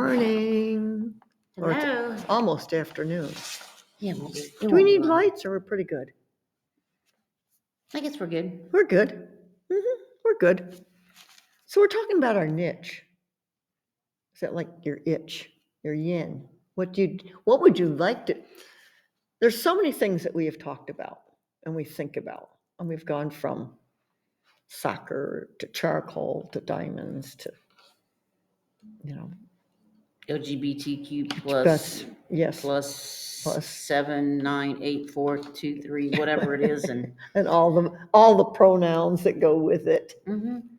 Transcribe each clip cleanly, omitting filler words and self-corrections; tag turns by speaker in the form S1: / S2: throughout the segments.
S1: morning. Or
S2: Hello.
S1: it's almost afternoon.
S2: Yeah,
S1: Do we need lights or we're pretty good?
S2: I guess we're good.
S1: We're good. We're good. So we're talking about our niche. Is that like your itch, your yin? What would you like to? There's so many things that we have talked about and we think about, and we've gone from soccer to charcoal to diamonds to,
S2: LGBTQ
S1: yes,
S2: plus 7, 9, 8, 4, 2, 3, whatever it is, and
S1: and all the pronouns that go with it.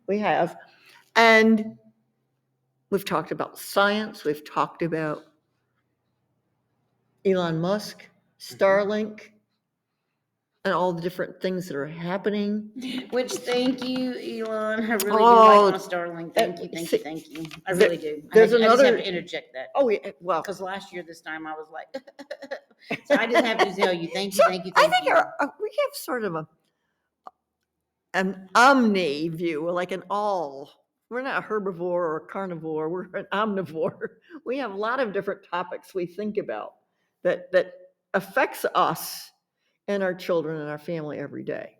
S1: We have, and we've talked about science. We've talked about Elon Musk, Starlink, and all the different things that are happening.
S2: Which, thank you, Elon. I really do like my Starlink. Thank you. I really do. I just have to interject that.
S1: Oh, yeah, well,
S2: because last year this time I was like, so I just have to tell you, thank you.
S1: I think we have sort of an omni view, like an all. We're not a herbivore or a carnivore. We're an omnivore. We have a lot of different topics we think about that affects us and our children and our family every day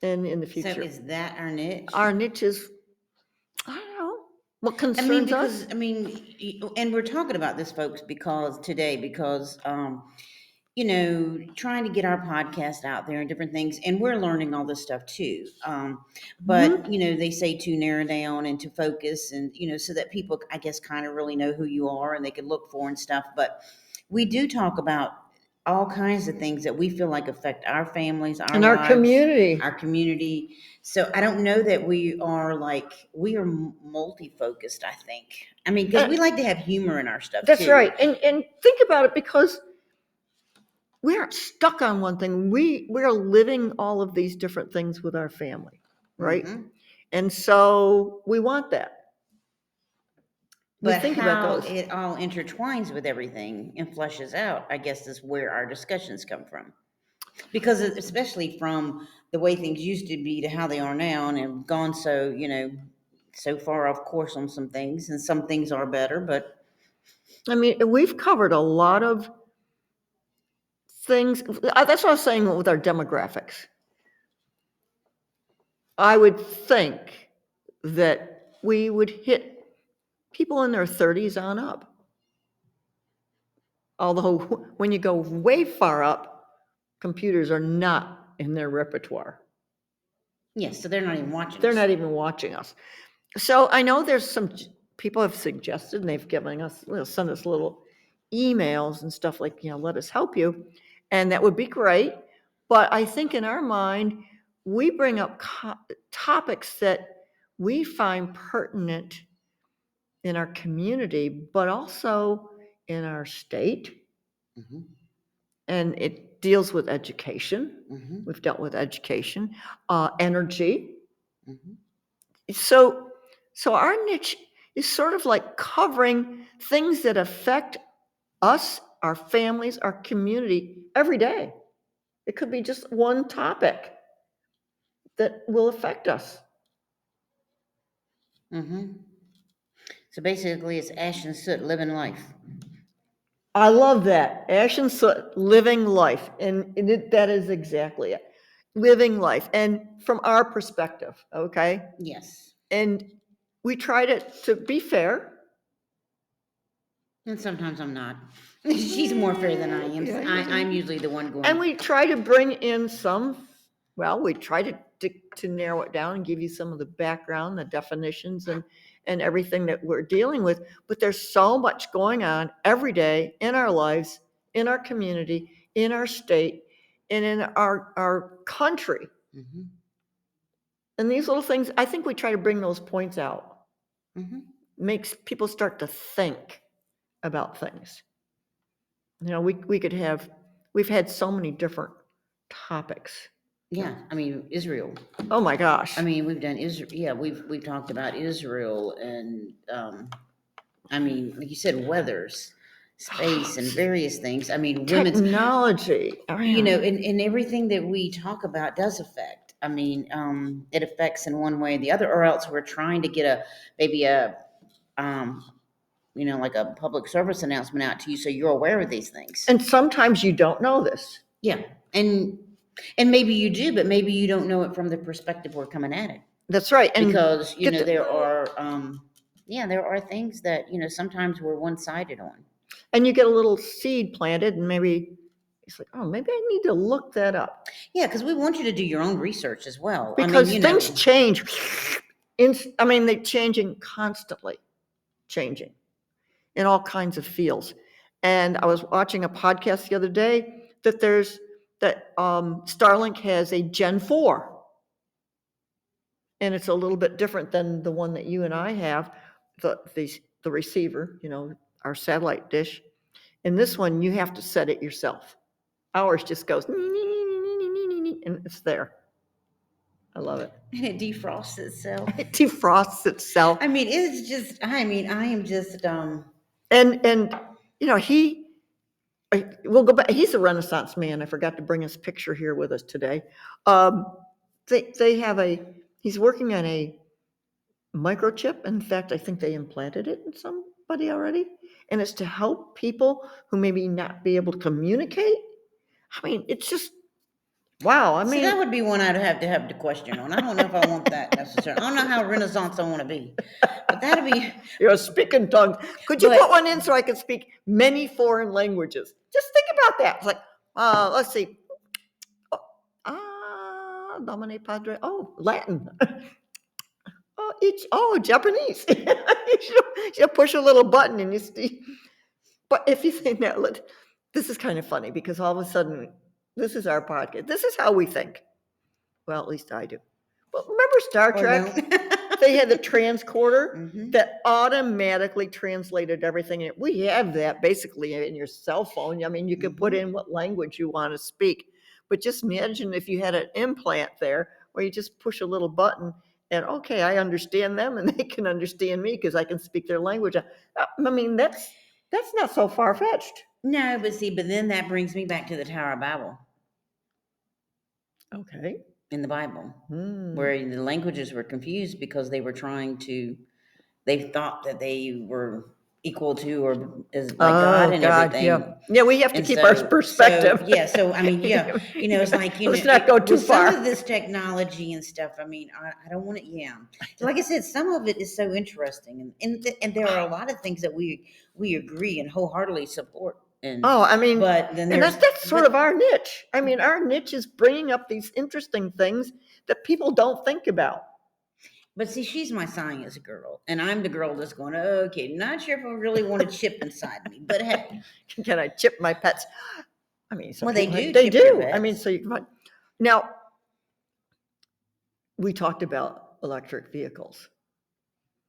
S1: and in the future.
S2: So is that our niche?
S1: Our niche is, I don't know, what concerns us.
S2: And we're talking about this, folks, because trying to get our podcast out there and different things, and we're learning all this stuff too. But they say to narrow down and to focus, and so that people, I guess, kind of really know who you are and they can look for and stuff. But we do talk about all kinds of things that we feel like affect our families, our lives, our community. So I don't know that we are multi-focused, I think. I mean, because we like to have humor in our stuff.
S1: That's right. And think about it, because we aren't stuck on one thing. We're living all of these different things with our family, right? And so we want that.
S2: But think about those. It all intertwines with everything and fleshes out, I guess, is where our discussions come from. Because especially from the way things used to be to how they are now, and have gone so far off course on some things, and some things are better, but
S1: I mean, we've covered a lot of things. That's what I was saying with our demographics. I would think that we would hit people in their 30s on up. Although when you go way far up, computers are not in their repertoire.
S2: Yes, so they're not even watching us.
S1: They're not even watching us. So I know there's some people have suggested, and they've given us, send us little emails and stuff like, let us help you. And that would be great. But I think in our mind, we bring up topics that we find pertinent in our community, but also in our state. And it deals with education. We've dealt with education, energy. So our niche is sort of like covering things that affect us, our families, our community every day. It could be just one topic that will affect us.
S2: So basically, it's Ash and Soot, living life.
S1: I love that. Ash and Soot, living life. And that is exactly it. Living life. And from our perspective, okay?
S2: Yes.
S1: And we try to be fair.
S2: And sometimes I'm not. She's more fair than I am. I'm usually the one going.
S1: And we try to bring in we try to narrow it down and give you some of the background, the definitions, and everything that we're dealing with. But there's so much going on every day in our lives, in our community, in our state, and in our country. And these little things, I think we try to bring those points out. Makes people start to think about things. We've had so many different topics.
S2: Yeah, I mean, Israel.
S1: Oh my gosh.
S2: I mean, we've done Israel. Yeah, we've talked about Israel, and I mean, like you said, weathers, space, and various things. I mean,
S1: technology.
S2: And everything that we talk about does affect. I mean, it affects in one way or the other, or else we're trying to get like a public service announcement out to you so you're aware of these things.
S1: And sometimes you don't know this.
S2: Yeah. And maybe you do, but maybe you don't know it from the perspective we're coming at it.
S1: That's right. And
S2: Because, there are things that, sometimes we're one-sided on.
S1: And you get a little seed planted, and maybe it's like, oh, maybe I need to look that up.
S2: Yeah, because we want you to do your own research as well.
S1: Because things change. They're changing constantly, changing in all kinds of fields. And I was watching a podcast the other day that Starlink has a Gen 4. And it's a little bit different than the one that you and I have, the receiver, our satellite dish. In this one, you have to set it yourself. Ours just goes, and it's there. I love it.
S2: And it defrosts itself.
S1: It defrosts itself.
S2: It's just, I am just,
S1: And we'll go back. He's a Renaissance man. I forgot to bring his picture here with us today. He's working on a microchip. In fact, I think they implanted it in somebody already. And it's to help people who maybe not be able to communicate. It's just, wow.
S2: See, that would be one I'd have to have the question on. I don't know if I want that necessarily. I don't know how Renaissance I want to be. But that'd be...
S1: You're speaking tongues. Could you put one in so I could speak many foreign languages? Just think about that. It's like, let's see. Domine Padre. Oh, Latin. Japanese. you push a little button and you see. But if you think that, this is kind of funny because all of a sudden, this is our podcast. This is how we think. Well, at least I do. Well, remember Star Trek? No. They had the transcorder that automatically translated everything. We have that basically in your cell phone. You can put in what language you want to speak. But just imagine if you had an implant there where you just push a little button and, okay, I understand them and they can understand me because I can speak their language. That's not so far-fetched.
S2: No, but then that brings me back to the Tower of Babel.
S1: Okay.
S2: In the Bible, where the languages were confused because they thought that they were equal to or as like God and everything.
S1: Yeah, we have to keep our perspective.
S2: It's like,
S1: let's not go too far.
S2: Some of this technology and stuff, I don't want to, like I said, some of it is so interesting. And there are a lot of things that we agree and wholeheartedly support.
S1: But then that's sort of our niche. Our niche is bringing up these interesting things that people don't think about.
S2: But see, she's my science girl, and I'm the girl that's going, okay, not sure if I really want a chip inside me, but hey.
S1: Can I chip my pets?
S2: They do.
S1: They do. So you can. Now, we talked about electric vehicles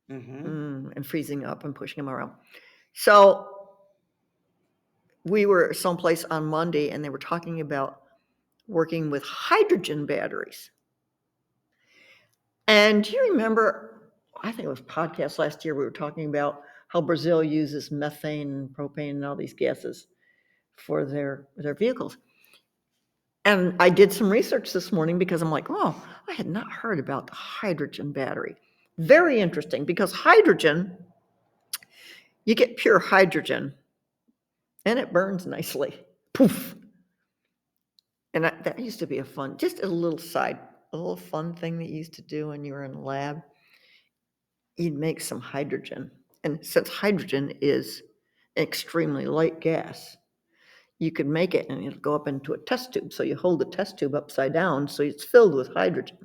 S1: and freezing up and pushing them around. So we were someplace on Monday, and they were talking about working with hydrogen batteries. And do you remember, I think it was podcast last year, we were talking about how Brazil uses methane and propane and all these gases for their vehicles. And I did some research this morning because I'm like, I had not heard about the hydrogen battery. Very interesting, because hydrogen, you get pure hydrogen, and it burns nicely. Poof. And that used to be just a little fun thing that you used to do when you were in the lab. You'd make some hydrogen. And since hydrogen is an extremely light gas, you could make it and it'll go up into a test tube. So you hold the test tube upside down so it's filled with hydrogen.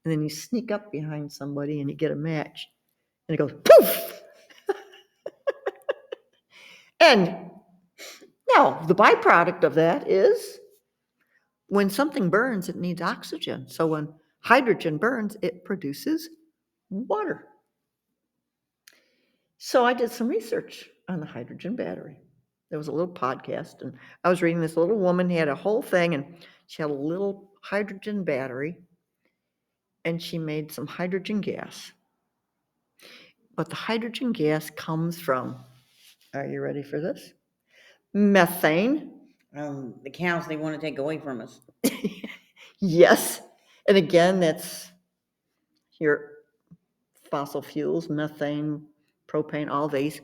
S1: And then you sneak up behind somebody and you get a match. And it goes poof! And now the byproduct of that is when something burns, it needs oxygen. So when hydrogen burns, it produces water. So I did some research on the hydrogen battery. There was a little podcast, and I was reading this little woman had a whole thing, and she had a little hydrogen battery, and she made some hydrogen gas. But the hydrogen gas comes from, are you ready for this? Methane.
S2: The cows they want to take away from us.
S1: Yes. And again, that's your fossil fuels, methane, propane, all these.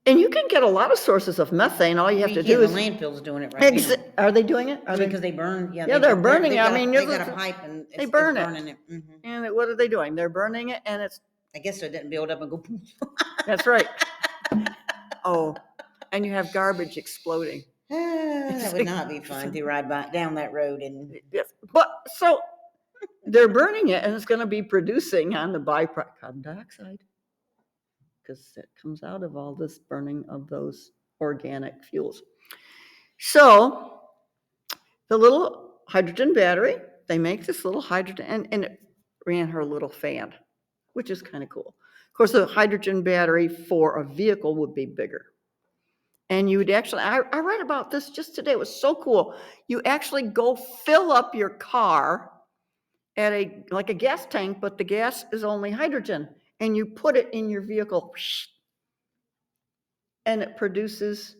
S1: And you can get a lot of sources of methane. All you have to do
S2: the
S1: is
S2: landfill's doing it right now.
S1: Are they doing it? Are they?
S2: Because they burn,
S1: Yeah, they're burning it. I mean,
S2: they got a pipe and
S1: they
S2: it's
S1: burn it.
S2: burning it. Mhm.
S1: And what are they doing? They're burning it, and it's.
S2: I guess so it didn't build up and go.
S1: That's right. Oh, and you have garbage exploding.
S2: That would not be fun to ride down that road and.
S1: Yes, but so they're burning it, and it's going to be producing on the byproduct carbon dioxide, because it comes out of all this burning of those organic fuels. So the little hydrogen battery, they make this little hydrogen, and it ran her little fan, which is kind of cool. Of course, the hydrogen battery for a vehicle would be bigger. And you would actually, I read about this just today. It was so cool. You actually go fill up your car at like a gas tank, but the gas is only hydrogen, and you put it in your vehicle, and it produces,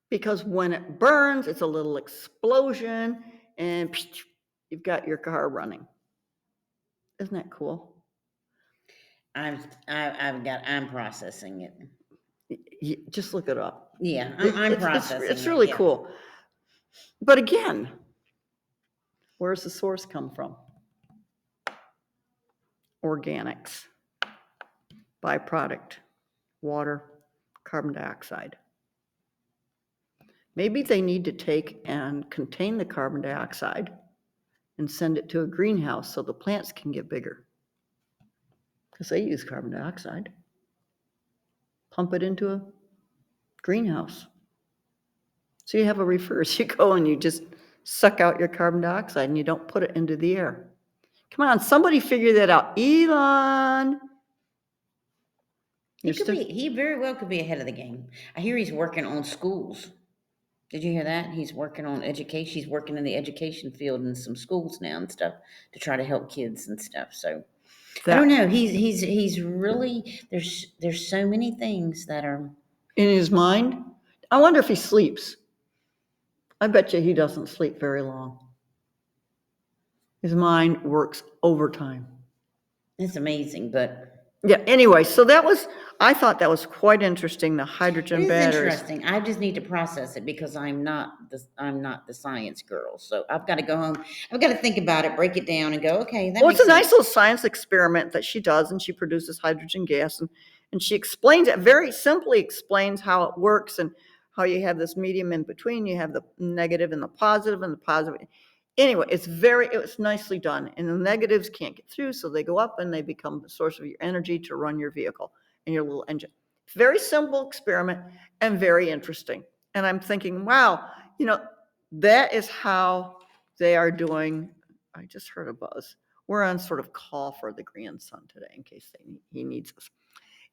S1: because when it burns, it's a little explosion, and you've got your car running. Isn't that cool?
S2: I'm processing it.
S1: Just look it up.
S2: Yeah, I'm processing it.
S1: It's really cool. But again, where's the source come from? Organics, byproduct, water, carbon dioxide. Maybe they need to take and contain the carbon dioxide and send it to a greenhouse so the plants can get bigger, because they use carbon dioxide. Pump it into a greenhouse. So you have a reverse. You go and you just suck out your carbon dioxide and you don't put it into the air. Come on, somebody figure that out. Elon.
S2: He very well could be ahead of the game. I hear he's working on schools. Did you hear that? He's working on education. He's working in the education field in some schools now and stuff to try to help kids and stuff. So I don't know. He's really, there's so many things that are
S1: in his mind. I wonder if he sleeps. I bet you he doesn't sleep very long. His mind works overtime.
S2: It's amazing, but
S1: yeah. Anyway, so I thought that was quite interesting. The hydrogen batteries.
S2: Interesting. I just need to process it because I'm not the science girl. So I've got to go home. I've got to think about it, break it down, and go. Okay, that.
S1: Well, it's a nice little science experiment that she does, and she produces hydrogen gas, and she explains it very simply. Explains how it works and how you have this medium in between. You have the negative and the positive, and the positive. Anyway, it was nicely done, and the negatives can't get through, so they go up and they become the source of your energy to run your vehicle and your little engine. Very simple experiment and very interesting. And I'm thinking, wow, that is how they are doing. I just heard a buzz. We're on sort of call for the grandson today in case he needs us.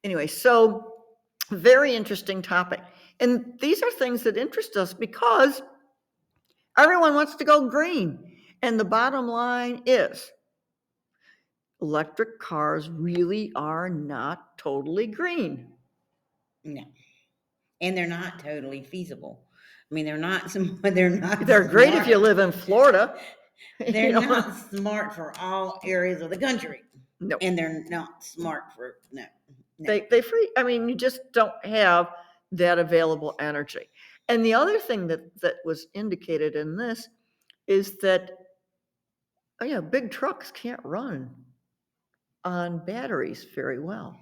S1: Anyway, so very interesting topic. And these are things that interest us because everyone wants to go green. And the bottom line is electric cars really are not totally green.
S2: No. And they're not totally feasible. I mean, they're not.
S1: They're great if you live in Florida.
S2: They're not smart for all areas of the country.
S1: No.
S2: And they're not smart for no.
S1: I mean, you just don't have that available energy. And the other thing that was indicated in this is that big trucks can't run on batteries very well.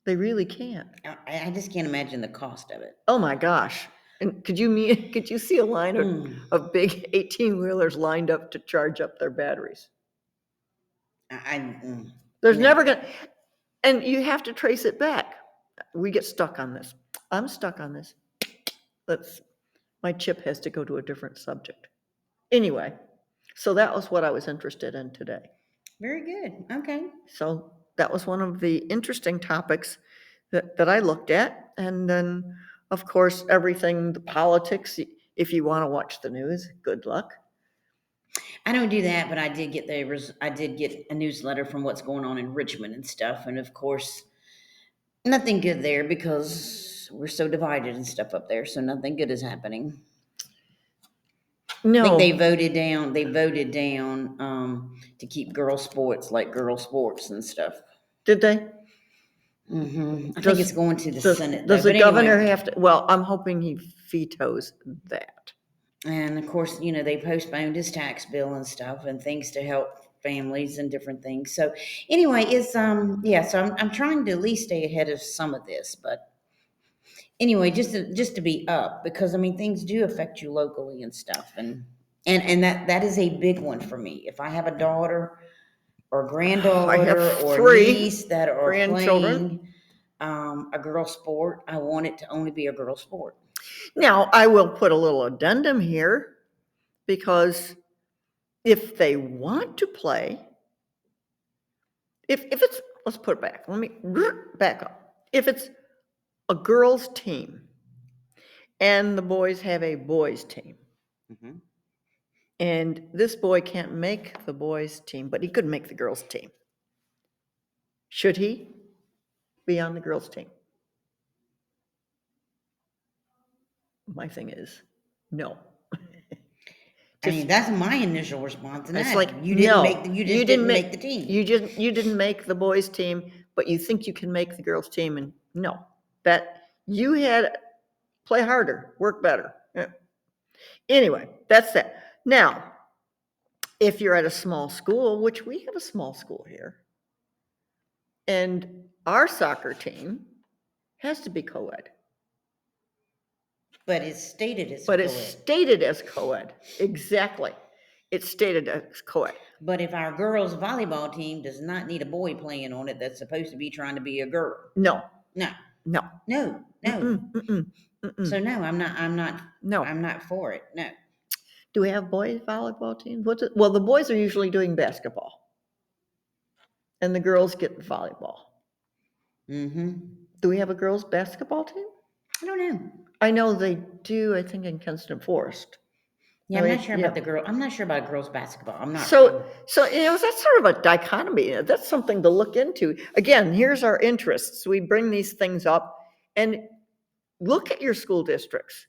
S1: They really can't.
S2: I just can't imagine the cost of it.
S1: Oh my gosh. And could you see a line of big 18-wheelers lined up to charge up their batteries? There's never going to, and you have to trace it back. We get stuck on this. I'm stuck on this. My chip has to go to a different subject. Anyway, so that was what I was interested in today.
S2: Very good. Okay.
S1: So that was one of the interesting topics that I looked at. And then, of course, everything, the politics, if you want to watch the news, good luck.
S2: I don't do that, but I did get a newsletter from what's going on in Richmond and stuff. And of course, nothing good there because we're so divided and stuff up there. So nothing good is happening. No. I think they voted down to keep girl sports like girl sports and stuff.
S1: Did they?
S2: I think
S1: Does,
S2: it's going to the Senate, though.
S1: does the
S2: But
S1: governor
S2: anyway,
S1: have to, well, I'm hoping he vetoes that.
S2: and of course, they postponed his tax bill and stuff and things to help families and different things. So anyway, it's yeah. So I'm trying to at least stay ahead of some of this, but anyway, just to be up, because I mean things do affect you locally and stuff, and that is a big one for me. If I have a daughter or
S1: I have
S2: granddaughter or
S1: 3
S2: niece that are
S1: grandchildren.
S2: playing a girl sport, I want it to only be a girl sport.
S1: Now, I will put a little addendum here, because if they want to play, if it's, let's put it back, let me back up. If it's a girls' team and the boys have a boys' team,
S2: Mm-hmm.
S1: and this boy can't make the boys' team, but he could make the girls' team, should he be on the girls' team? My thing is, no.
S2: I mean, that's my initial response, and
S1: It's
S2: that
S1: like,
S2: you didn't
S1: no,
S2: make you just didn't make the team.
S1: you didn't make the boys' team, but you think you can make the girls' team, and no, that you had, play harder, work better. Yeah. Anyway, that's that. Now, if you're at a small school, which we have a small school here, and our soccer team has to be co-ed,
S2: But it's stated as
S1: but it's
S2: co-ed.
S1: stated as co-ed. Exactly, it's stated as co-ed.
S2: But if our girls' volleyball team does not need a boy playing on it, that's supposed to be trying to be a girl.
S1: No,
S2: No,
S1: no,
S2: no, no. So no,
S1: no.
S2: I'm not for it. No.
S1: Do we have boys volleyball teams? What's it? Well, the boys are usually doing basketball, and the girls get volleyball.
S2: Mm-hmm.
S1: Do we have a girls basketball team?
S2: I don't know.
S1: I know they do. I think in Kensington Forest.
S2: Yeah,
S1: I
S2: I'm
S1: mean,
S2: not sure
S1: yeah.
S2: about the girl. I'm not sure about girls basketball. I'm not.
S1: So that's sort of a dichotomy. That's something to look into. Again, here's our interests. We bring these things up, and look at your school districts.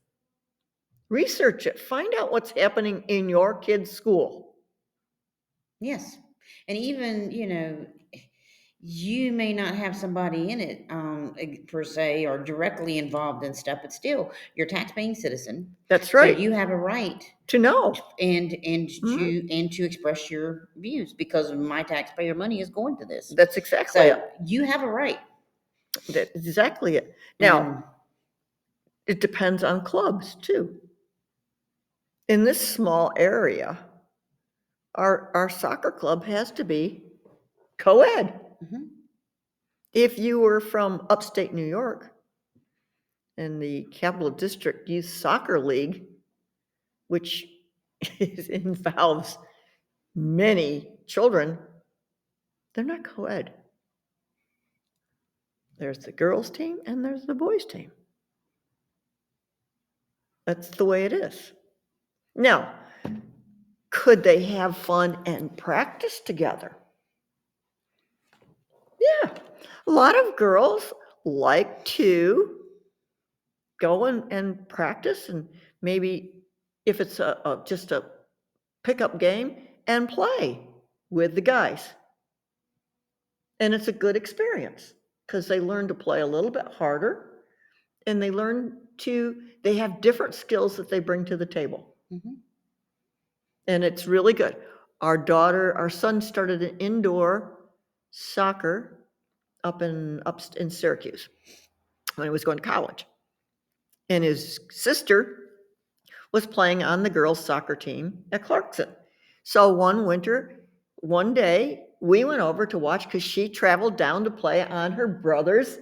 S1: Research it. Find out what's happening in your kid's school.
S2: Yes, and even you may not have somebody in it per se or directly involved in stuff, but still, you're a tax-paying citizen.
S1: That's
S2: So
S1: right.
S2: you have a right
S1: To know.
S2: and
S1: Mhm.
S2: to express your views because my taxpayer money is going to this.
S1: That's exactly
S2: So
S1: it.
S2: you have a right.
S1: That's exactly it.
S2: And
S1: Now, it depends on clubs too. In this small area, our soccer club has to be co-ed.
S2: mhm.
S1: If you were from upstate New York and the Capital District Youth Soccer League, which involves many children, they're not co-ed. There's the girls' team and there's the boys' team. That's the way it is. Now, could they have fun and practice together? Yeah, a lot of girls like to go and practice, and maybe if it's just a pickup game, and play with the guys. And it's a good experience because they learn to play a little bit harder, and they have different skills that they bring to the table.
S2: Mhm.
S1: And it's really good. Our son started an indoor soccer up in Syracuse when he was going to college. And his sister was playing on the girls' soccer team at Clarkson. So one day, we went over to watch because she traveled down to play on her brother's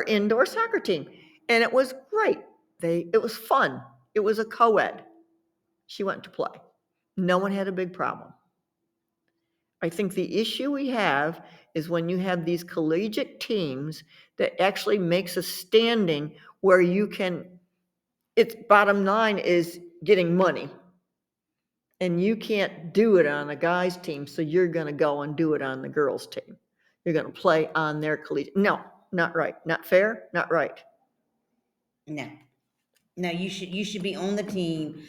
S1: indoor soccer team. And it was great. It was fun. It was a co-ed. She went to play. No one had a big problem. I think the issue we have is when you have these collegiate teams that actually makes a standing where its bottom line is getting money. And you can't do it on a guy's team, so you're going to go and do it on the girls' team. You're going to play on their collegiate. No, not right. Not fair, not right.
S2: No, no, you should be on the team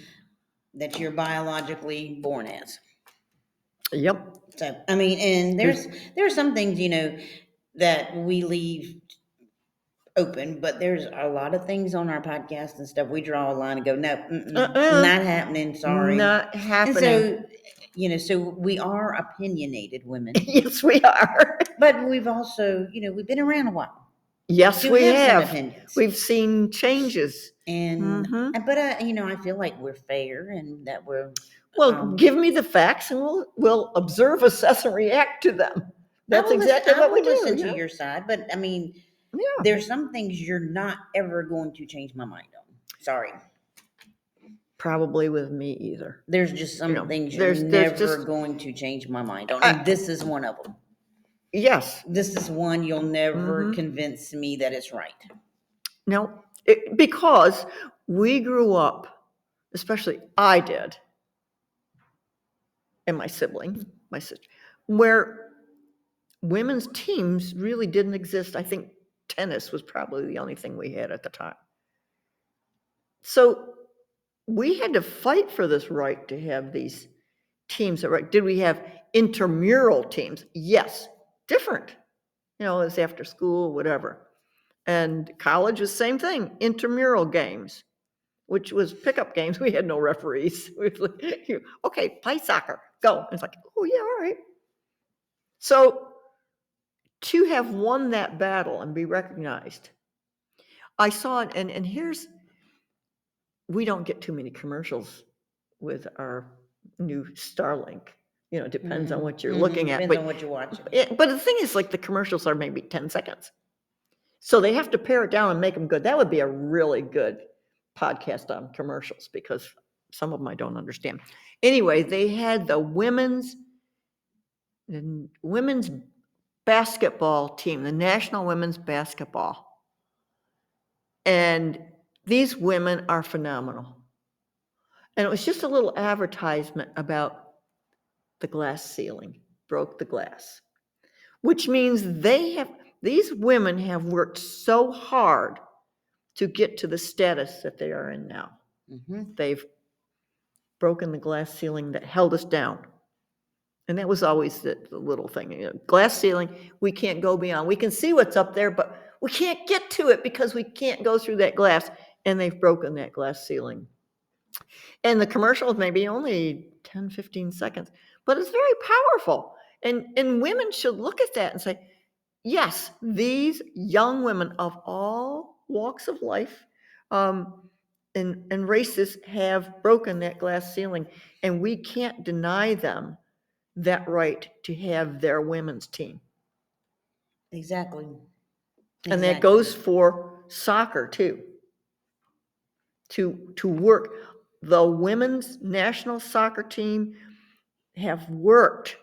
S2: that you're biologically born as.
S1: Yep.
S2: So I mean, and there are some things that we leave open, but there's a lot of things on our podcast and stuff. We draw a line and go, no, not happening. Sorry.
S1: Not
S2: And
S1: happening.
S2: so, so we are opinionated women,
S1: Yes, we are.
S2: but we've also, we've been around a while.
S1: Yes,
S2: So
S1: we
S2: have some
S1: have.
S2: opinions.
S1: We've seen changes.
S2: And,
S1: Mhm.
S2: but, I feel like we're fair and that we're,
S1: Well, give me the facts and we'll observe, assess, and react to them. That's exactly
S2: I
S1: what we
S2: will
S1: do.
S2: listen
S1: You
S2: to
S1: know?
S2: your side, but
S1: Yeah.
S2: there's some things you're not ever going to change my mind on. Sorry.
S1: Probably with me either.
S2: There's just some
S1: You know,
S2: things you're
S1: there's
S2: never
S1: just
S2: going to change my mind on. And this is one of them.
S1: yes.
S2: This is one you'll never convince me that it's right.
S1: No, because we grew up, especially I did, and my sibling, my sister, where women's teams really didn't exist. I think tennis was probably the only thing we had at the time. So we had to fight for this right to have these teams. Right? Did we have intramural teams? Yes, different. It's after school, whatever. And college was the same thing, intramural games, which was pickup games. We had no referees. We was like, okay, play soccer, go. And it's like, oh yeah, all right. So to have won that battle and be recognized, I saw it, and we don't get too many commercials with our new Starlink. It depends on what you're looking at.
S2: Depends on what you're watching.
S1: But the thing is, like, the commercials are maybe 10 seconds. So they have to pare it down and make them good. That would be a really good podcast on commercials because some of them I don't understand. Anyway, they had the women's basketball team, the national women's basketball. And these women are phenomenal. And it was just a little advertisement about the glass ceiling, broke the glass, which means these women have worked so hard to get to the status that they are in now. They've broken the glass ceiling that held us down. And that was always the little thing. Glass ceiling, we can't go beyond. We can see what's up there, but we can't get to it because we can't go through that glass. And they've broken that glass ceiling. And the commercial is maybe only 10, 15 seconds, but it's very powerful. And women should look at that and say, yes, these young women of all walks of life and races have broken that glass ceiling, and we can't deny them that right to have their women's team.
S2: Exactly.
S1: And that goes for soccer too. To work, the women's national soccer team have worked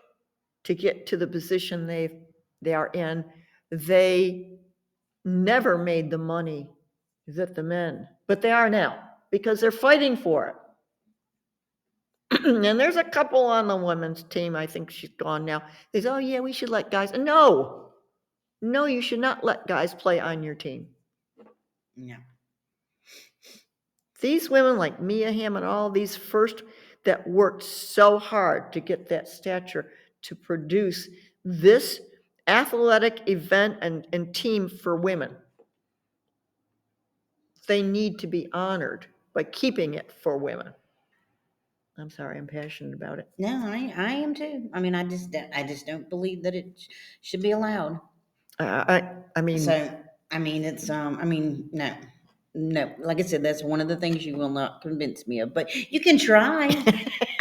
S1: to get to the position they are in. They never made the money that the men, but they are now because they're fighting for it. And there's a couple on the women's team. I think she's gone now. They say, oh yeah, we should let guys. No, you should not let guys play on your team.
S2: No.
S1: These women like Mia Hamm and all these first that worked so hard to get that stature to produce this athletic event and team for women. They need to be honored by keeping it for women. I'm sorry, I'm passionate about it.
S2: No, I am too. I mean, I just don't believe that it should be allowed.
S1: I mean,
S2: So, no. Like I said, that's one of the things you will not convince me of. But you can try.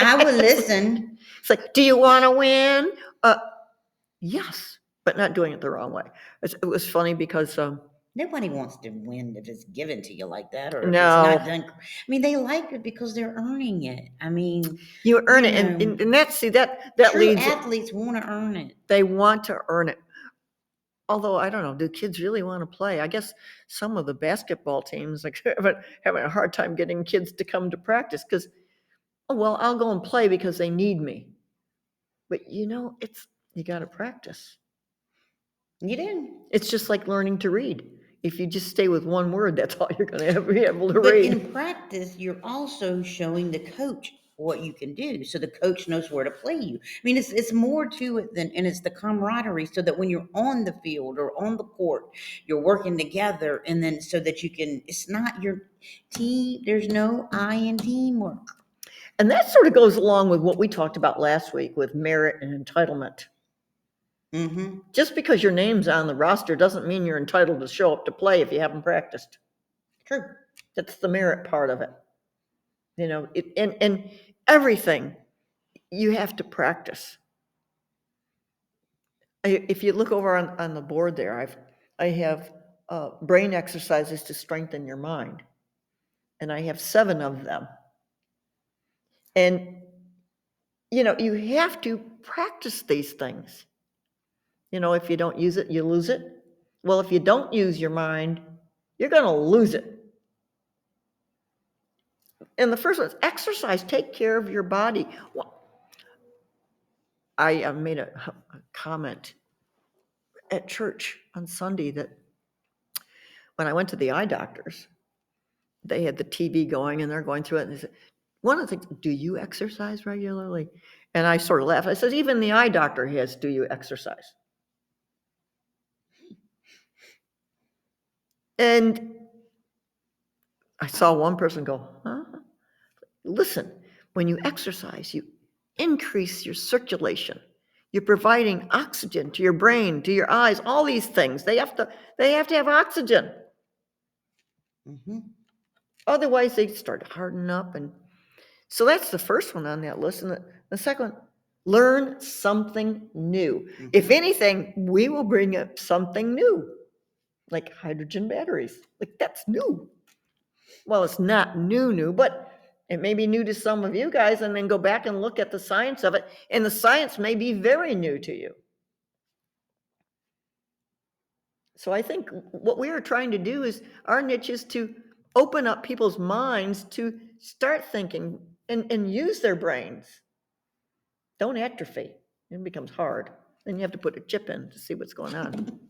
S2: I will listen.
S1: It's like, do you want to win? Yes, but not doing it the wrong way. It was funny because
S2: nobody wants to win if it's given to you like that, or if
S1: no.
S2: it's not done. I mean, they like it because they're earning it. I mean,
S1: you earn it, and that's that
S2: true
S1: leads.
S2: Athletes want to earn it.
S1: They want to earn it. Although I don't know, do kids really want to play? I guess some of the basketball teams like having a hard time getting kids to come to practice because, oh well, I'll go and play because they need me. But you got to practice.
S2: You do.
S1: It's just like learning to read. If you just stay with one word, that's all you're going to be able to
S2: But
S1: read.
S2: in practice, you're also showing the coach what you can do, so the coach knows where to play you. I mean, it's more to it than, and it's the camaraderie, so that when you're on the field or on the court, you're working together, and then so that you can. It's not your team. There's no I in teamwork.
S1: And that sort of goes along with what we talked about last week with merit and entitlement.
S2: Mm-hmm.
S1: Just because your name's on the roster doesn't mean you're entitled to show up to play if you haven't practiced.
S2: True.
S1: That's the merit part of it. And everything you have to practice. If you look over on the board there, I have brain exercises to strengthen your mind, and I have 7 of them. And you have to practice these things. If you don't use it, you lose it. Well, if you don't use your mind, you're going to lose it. And the first one is exercise. Take care of your body. Well, I made a comment at church on Sunday that when I went to the eye doctors, they had the TV going and they're going through it. And they said, one of the things, do you exercise regularly? And I sort of laughed. I said, even the eye doctor has, do you exercise? And I saw one person go, huh? Listen, when you exercise, you increase your circulation. You're providing oxygen to your brain, to your eyes, all these things. They have to have oxygen.
S2: Mm-hmm.
S1: Otherwise, they start to harden up. And so that's the first one on that list. And the second one, learn something new.
S2: Mm-hmm.
S1: If anything, we will bring up something new, like hydrogen batteries. Like, that's new. Well, it's not new, but it may be new to some of you guys, and then go back and look at the science of it, and the science may be very new to you. So I think what we are trying to do is, our niche is to open up people's minds to start thinking and use their brains. Don't atrophy. It becomes hard. Then you have to put a chip in to see what's going on.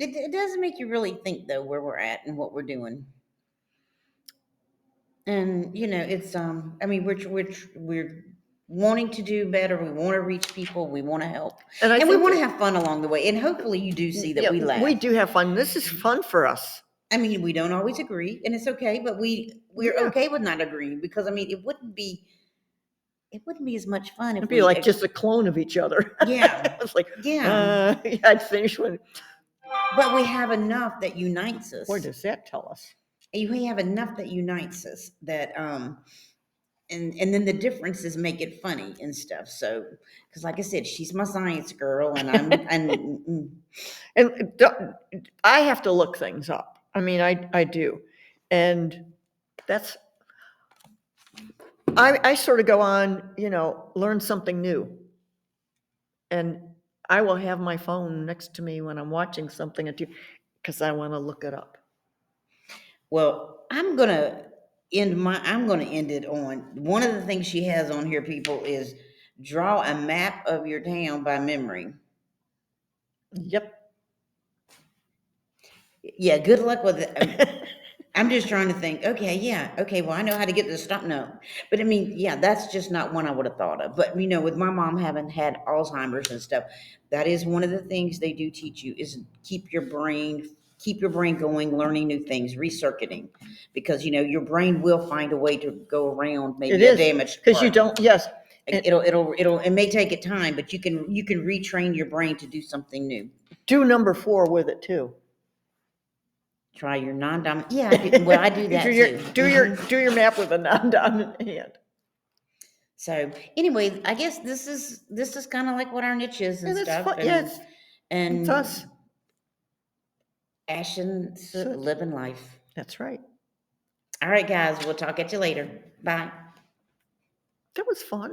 S2: It does make you really think, though, where we're at and what we're doing. And it's I mean, we're wanting to do better. We want to reach people. We want to help,
S1: And
S2: we want to have fun along the way. And hopefully, you do see that we laugh.
S1: We do have fun. This is fun for us.
S2: I mean, we don't always agree, and it's okay. But we're okay with not agreeing, because I mean, it wouldn't be as much fun if
S1: it'd be like just a clone of each other.
S2: Yeah,
S1: It's like,
S2: yeah.
S1: I'd finish one.
S2: But we have enough that unites us.
S1: What does that tell us?
S2: We have enough that unites us, that and then the differences make it funny and stuff. So, because like I said, she's my science girl, and
S1: and I have to look things up. I mean, I do, and that's, I sort of go on, learn something new, and I will have my phone next to me when I'm watching something because I want to look it up.
S2: Well, I'm gonna end it on one of the things she has on here, people, is draw a map of your town by memory.
S1: Yep.
S2: Yeah, good luck with it. I'm just trying to think, okay, yeah, okay, well, I know how to get to the stop. No. But I mean, yeah, that's just not one I would have thought of. But with my mom having had Alzheimer's and stuff, that is one of the things they do teach you, is keep your brain going, learning new things, recircuiting, because your brain will find a way to go around maybe a damaged
S1: because you
S2: part.
S1: don't. Yes,
S2: It may take it time, but you can retrain your brain to do something new.
S1: do number 4 with it too.
S2: Try your non-dominant. Yeah, I do. Well, I do that too.
S1: Do your map with a non-dominant hand.
S2: So anyway, I guess this is kind of like what our niche is and stuff.
S1: Fun.
S2: And
S1: it's us.
S2: Ash and Soot, living life.
S1: That's right.
S2: All right, guys. We'll talk at you later. Bye.
S1: That was fun.